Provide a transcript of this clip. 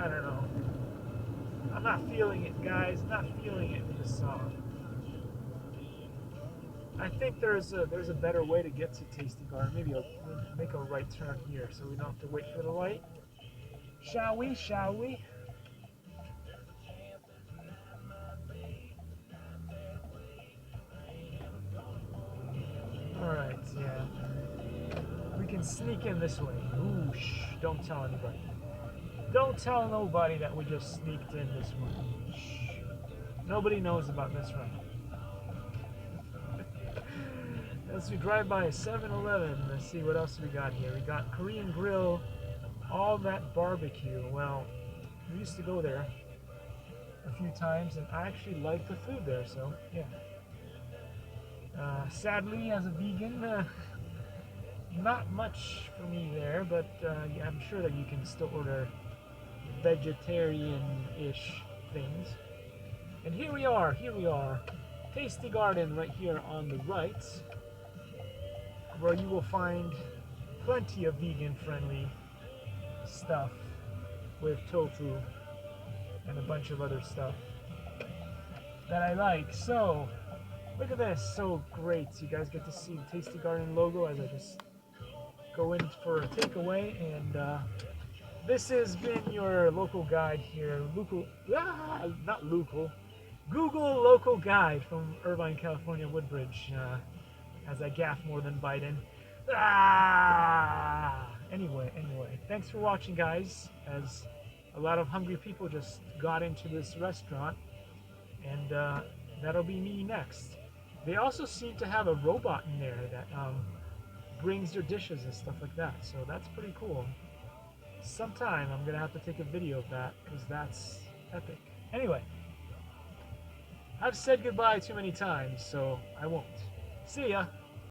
I don't know. I'm not feeling it, guys. Not feeling it in this song. I think there's a better way to get to Tasty Garden. Maybe I'll make a right turn here so we don't have to wait for the light. Shall we? Shall we? Alright, yeah. We can sneak in this way. Ooh, shh. Don't tell anybody. Don't tell nobody that we just sneaked in this way. Shh. Nobody knows about this one. As we drive by a 7-Eleven, let's see what else we got here. We got Korean Grill, All That Barbecue. Well, we used to go there a few times, and I actually like the food there, so yeah. Sadly, as a vegan, not much for me there, but yeah, I'm sure that you can still order vegetarian-ish things. And here we are, Tasty Garden right here on the right, where you will find plenty of vegan-friendly stuff with tofu and a bunch of other stuff that I like. So, look at this, so great. You guys get to see the Tasty Garden logo as I just go in for a takeaway, and this has been your local guide here, Google local guide from Irvine, California, Woodbridge, as I gaff more than Biden. Anyway, thanks for watching, guys, as a lot of hungry people just got into this restaurant, and that'll be me next. They also seem to have a robot in there that brings your dishes and stuff like that, so that's pretty cool. Sometime I'm gonna have to take a video of that because that's epic. Anyway, I've said goodbye too many times, so I won't. See ya!